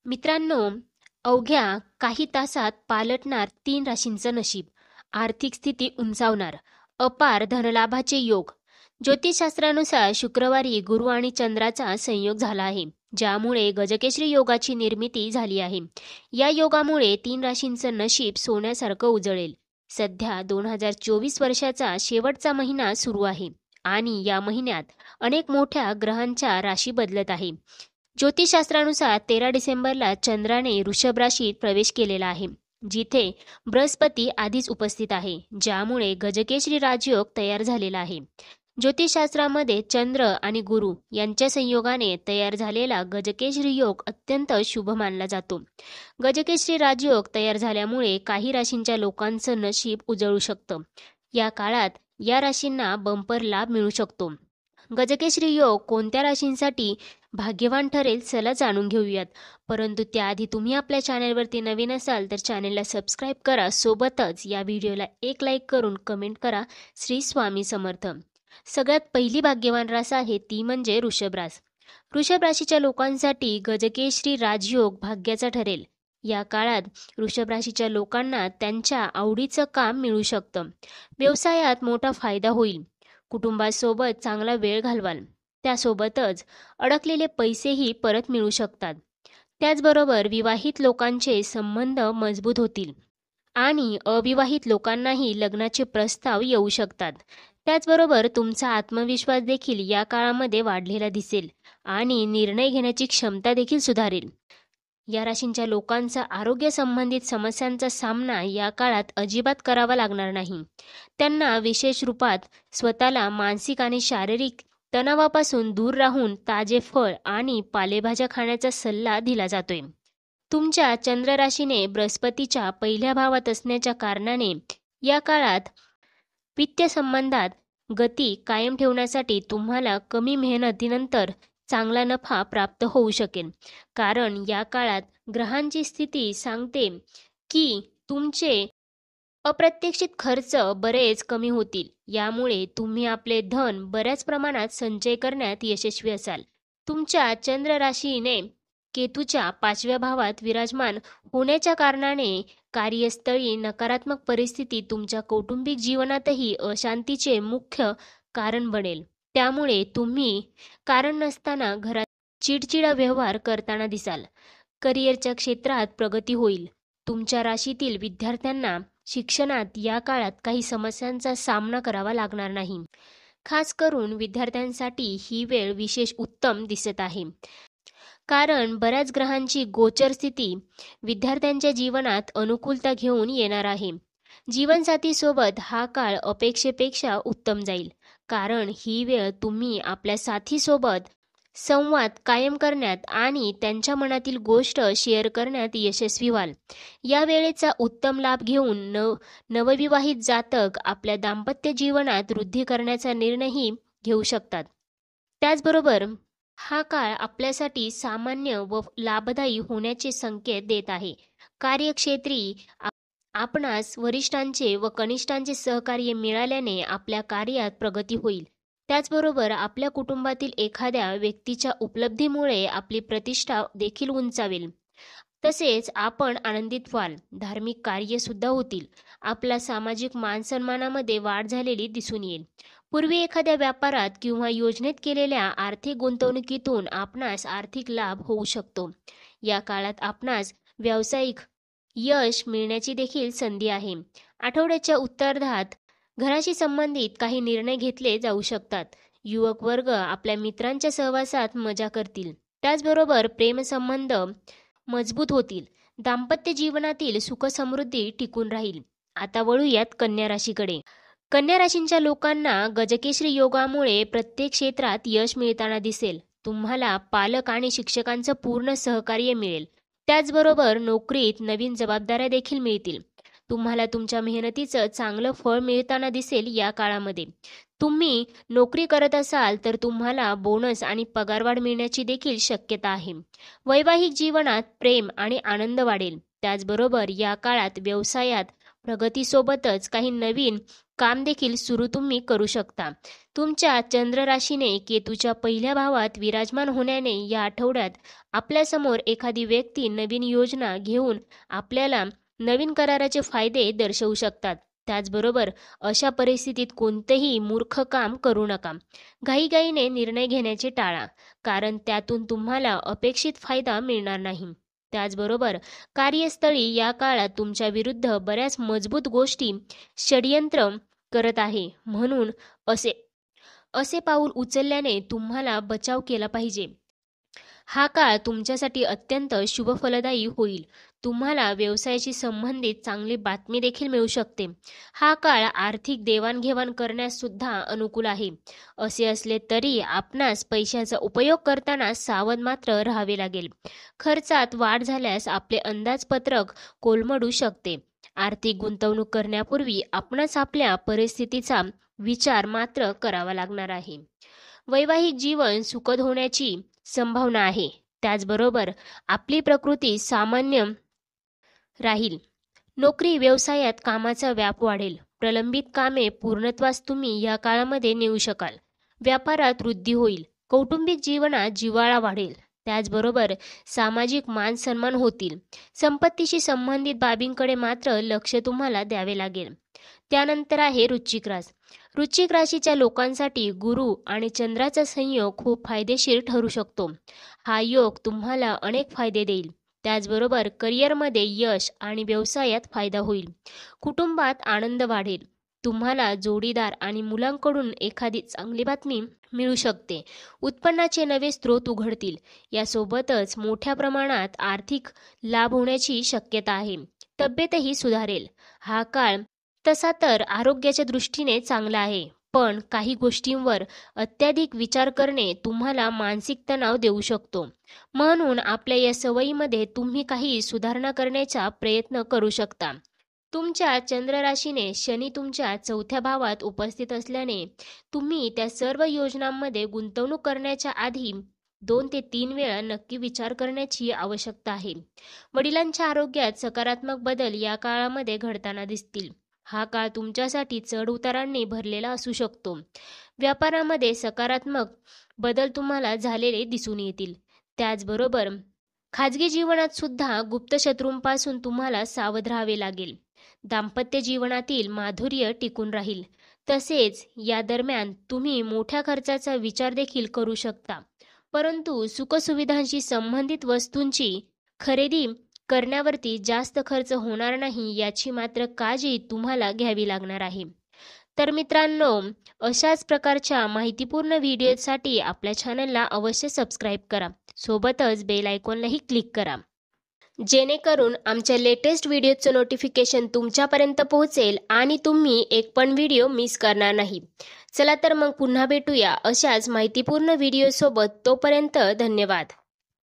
मित्रांनो, अवघ्या काही तासात पालटणार 3 राशींचं नशीब, आर्थिक स्थिती उंचावणार, अपार धनलाभाचे योग. ज्योतिषशास्त्रानुसार शुक्रवारी गुरु आणि चंद्राचा संयोग झाला आहे, ज्यामुळे गजकेसरी योगाची निर्मिती झाली आहे. या योगामुळे 3 राशींचं नशीब सोन्यासारखं उजळेल. सध्या 2024 वर्षाचा शेवटचा महिना सुरू आहे आणि या महिन्यात अनेक मोठ्या ग्रहांच्या राशी बदलत आहे. ज्योतिषशास्त्रानुसार 13 डिसेंबरला चंद्राने वृषभ राशीत प्रवेश केलेला आहे, जिथे बृहस्पती आधीच उपस्थित आहे, ज्यामुळे गजकेसरी राजयोग तयार झालेला आहे. ज्योतिषशास्त्रामध्ये चंद्र आणि गुरु यांच्या संयोगाने तयार झालेला गजकेसरी योग अत्यंत शुभ मानला जातो. गजकेसरी राजयोग तयार झाल्यामुळे काही राशींच्या लोकांचं नशीब उजळू शकतं. या काळात या राशींना बंपर लाभ मिळू शकतो. गजकेसरी योग कोणत्या राशींसाठी भाग्यवान ठरेल, चला जाणून घेऊयात. परंतु त्याआधी तुम्ही आपल्या चॅनेलवरती नवीन असाल तर चॅनेलला सबस्क्राईब करा. सोबतच या व्हिडिओला एक लाईक करून कमेंट करा, श्री स्वामी समर्थ. सगळ्यात पहिली भाग्यवान रास आहे ती म्हणजे वृषभ रास. वृषभ राशीच्या लोकांसाठी गजकेसरी राजयोग भाग्याचा ठरेल. या काळात वृषभ राशीच्या लोकांना त्यांच्या आवडीचं काम मिळू शकतं. व्यवसायात मोठा फायदा होईल. कुटुंबासोबत चांगला वेळ घालवाल. त्यासोबतच अडकलेले पैसेही परत मिळू शकतात. त्याचबरोबर विवाहित लोकांचे संबंध मजबूत होतील आणि अविवाहित लोकांनाही लग्नाचे प्रस्ताव येऊ शकतात. त्याचबरोबर तुमचा आत्मविश्वास देखील या काळामध्ये वाढलेला दिसेल आणि निर्णय घेण्याची क्षमता देखील सुधारेल. या राशींच्या लोकांचा आरोग्य संबंधित समस्यांचा सामना या काळात अजिबात करावा लागणार नाही. त्यांना विशेष रूपात स्वतःला मानसिक आणि शारीरिक तणावापासून दूर राहून ताजे फळ आणि पालेभाज्या खाण्याचा सल्ला दिला जातोय. तुमच्या चंद्र राशीने बृहस्पतीच्या पहिल्या भावात असण्याच्या कारणाने या काळात वित्त संबंधात गती कायम ठेवण्यासाठी तुम्हाला कमी मेहनतीनंतर चांगला नफा प्राप्त होऊ शकेल. कारण या काळात ग्रहांची स्थिती सांगते की तुमचे अप्रत्याशित खर्च बरेच कमी होतील. यामुळे तुम्ही आपले धन बऱ्याच प्रमाणात संचय करण्यात यशस्वी असाल. तुमच्या चंद्र राशीने केतूच्या 5व्या भावात विराजमान होण्याच्या कारणाने कार्यस्थळी नकारात्मक परिस्थिती तुमच्या कौटुंबिक जीवनातही अशांतीचे मुख्य कारण बनेल. त्यामुळे तुम्ही कारण नसताना घरात चिडचिडा व्यवहार करताना दिसाल. करिअरच्या क्षेत्रात प्रगती होईल. तुमच्या राशीतील विद्यार्थ्यांना शिक्षणात या काळात काही समस्यांचा सामना करावा लागणार नाही. खास करून विद्यार्थ्यांसाठी ही वेळ विशेष उत्तम दिसत आहे. कारण बऱ्याच ग्रहांची गोचर स्थिती विद्यार्थ्यांच्या जीवनात अनुकूलता घेऊन येणार आहे. जीवनसाथीसोबत हा काळ अपेक्षेपेक्षा उत्तम जाईल. कारण ही वेळ तुम्ही आपल्या साथीसोबत संवाद कायम करण्यात आणि त्यांच्या मनातील गोष्ट शेअर करण्यात यशस्वी व्हाल. या वेळेचा उत्तम लाभ घेऊन नवविवाहित जातक आपल्या दाम्पत्य जीवनात वृद्धी करण्याचा निर्णयही घेऊ शकतात. त्याचबरोबर हा काळ आपल्यासाठी सामान्य व लाभदायी होण्याचे संकेत देत आहे. कार्यक्षेत्री आपणास वरिष्ठांचे व कनिष्ठांचे सहकार्य मिळाल्याने आपल्या कार्यात प्रगती होईल. त्याचबरोबर आपल्या कुटुंबातील एखाद्या व्यक्तीच्या उपलब्धीमुळे आपली प्रतिष्ठा देखील उंचावेल. तसेच आपण आनंदित व्हाल. धार्मिक कार्य सुद्धा होतील. आपला सामाजिक मानसन्मानामध्ये वाढ झालेली दिसून येईल. पूर्वी एखाद्या व्यापारात किंवा योजनेत केलेल्या आर्थिक गुंतवणुकीतून आपणास आर्थिक लाभ होऊ शकतो. या काळात आपणास व्यावसायिक यश मिळण्याची देखील संधी आहे. आठवड्याच्या उत्तरार्धात घराशी संबंधित काही निर्णय घेतले जाऊ शकतात. युवक वर्ग आपल्या मित्रांच्या सहवासात मजा करतील. त्याचबरोबर प्रेमसंबंध मजबूत होतील. दाम्पत्य जीवनातील सुखसमृद्धी टिकून राहील. आता वळूयात कन्या राशीकडे. कन्या राशींच्या लोकांना गजकेसरी योगामुळे प्रत्येक क्षेत्रात यश मिळताना दिसेल. तुम्हाला पालक आणि शिक्षकांचं पूर्ण सहकार्य मिळेल. त्याचबरोबर नोकरीत नवीन जबाबदाऱ्या देखील मिळतील. तुम्हाला तुमच्या मेहनतीचं चांगलं फळ मिळताना दिसेल. या काळामध्ये तुम्ही नोकरी करत असाल तर तुम्हाला बोनस आणि पगारवाढ मिळण्याची देखील शक्यता आहे. वैवाहिक जीवनात प्रेम आणि आनंद वाढेल. त्याचबरोबर या काळात व्यवसायात प्रगतीसोबतच काही नवीन काम देखील सुरू तुम्ही करू शकता. तुमच्या चंद्र राशीने केतूच्या पहिल्या भावात विराजमान होण्याने या आठवड्यात आपल्यासमोर एखादी व्यक्ती नवीन योजना घेऊन आपल्याला नवीन कराराचे फायदे दर्शवू शकतात. त्याचबरोबर अशा परिस्थितीत कोणतेही मूर्ख काम करू नका. घाईघाईने निर्णय घेण्याचे टाळा, कारण त्यातून तुम्हाला अपेक्षित फायदा मिळणार नाही. त्याचबरोबर कार्यस्थळी या काळात तुमच्या विरुद्ध बऱ्याच मजबूत गोष्टी षडयंत्र करत आहे, म्हणून असे असे पाऊल उचलल्याने तुम्हाला बचाव केला पाहिजे. हा काळ तुमच्यासाठी अत्यंत शुभफलदायी होईल. तुम्हाला व्यवसायाशी संबंधित चांगली बातमी देखील मिळू शकते. हा काळ आर्थिक देवाणघेवाण करण्यास सुद्धा अनुकूल आहे. असे असले तरी आपणास पैशाचा उपयोग करताना सावध मात्र राहावे लागेल. खर्चात वाढ झाल्यास आपले अंदाजपत्रक कोलमडू शकते. आर्थिक गुंतवणूक करण्यापूर्वी आपणास आपल्या परिस्थितीचा विचार मात्र करावा लागणार आहे. वैवाहिक जीवन सुखद होण्याची संभावना आहे. त्याचबरोबर आपली प्रकृती सामान्य राहील. नोकरी व्यवसायात कामाचा व्याप वाढेल. प्रलंबित कामे पूर्णत्वास तुम्ही या काळामध्ये नेऊ शकाल. व्यापारात वृद्धी होईल. कौटुंबिक जीवनात जिव्हाळा वाढेल. त्याचबरोबर सामाजिक मान सन्मान होतील. संपत्तीशी संबंधित बाबींकडे मात्र लक्ष तुम्हाला द्यावे लागेल. त्यानंतर आहे वृश्चिक रास. वृश्चिक राशीच्या लोकांसाठी गुरु आणि चंद्राचा संयोग खूप फायदेशीर ठरू शकतो. हा योग तुम्हाला अनेक फायदे देईल. त्याचबरोबर करिअरमध्ये यश आणि व्यवसायात फायदा होईल. कुटुंबात आनंद वाढेल. तुम्हाला जोडीदार आणि मुलांकडून एखादी चांगली बातमी मिळू शकते. उत्पन्नाचे नवे स्रोत उघडतील. यासोबतच मोठ्या प्रमाणात आर्थिक लाभ होण्याची शक्यता आहे. तब्येतही सुधारेल. हा काळ तसा तर आरोग्याच्या दृष्टीने चांगला आहे, पण काही गोष्टींवर अत्याधिक विचार करणे तुम्हाला मानसिक तणाव देऊ शकतो. म्हणून आपल्या या सवयीमध्ये तुम्ही काही सुधारणा करण्याचा प्रयत्न करू शकता. तुमच्या चंद्र राशीने शनी तुमच्या 4थ्या भावात उपस्थित असल्याने तुम्ही त्या सर्व योजनांमध्ये गुंतवणूक करण्याच्या आधी 2 ते 3 वेळा नक्की विचार करण्याची आवश्यकता आहे. वडिलांच्या आरोग्यात सकारात्मक बदल या काळामध्ये घडताना दिसतील. हा काळ तुमच्यासाठी चढ उतारांनी भरलेला असू शकतो. व्यापारामध्ये सकारात्मक बदल तुम्हाला झालेले दिसून येतील. त्याचबरोबर खाजगी जीवनात सुद्धा गुप्त शत्रूंपासून तुम्हाला सावध राहावे लागेल. दाम्पत्य जीवनातील माधुर्य टिकून राहील. तसेच या दरम्यान तुम्ही मोठ्या खर्चाचा विचार देखील करू शकता, परंतु सुखसुविधांशी संबंधित वस्तूंची खरेदी करण्यावरती जास्त खर्च होणार नाही याची मात्र काळजी तुम्हाला घ्यावी लागणार आहे. तर मित्रांनो, अशाच प्रकारच्या माहितीपूर्ण व्हिडिओसाठी आपल्या चॅनलला अवश्य सबस्क्राईब करा. सोबतच बेल आयकॉनलाही क्लिक करा, जेणेकरून आमच्या लेटेस्ट व्हिडिओचं नोटिफिकेशन तुमच्यापर्यंत पोहोचेल आणि तुम्ही एक पण व्हिडिओ मिस करणार नाही. चला तर मग पुन्हा भेटूया अशाच माहितीपूर्ण व्हिडिओसोबत. तोपर्यंत धन्यवाद.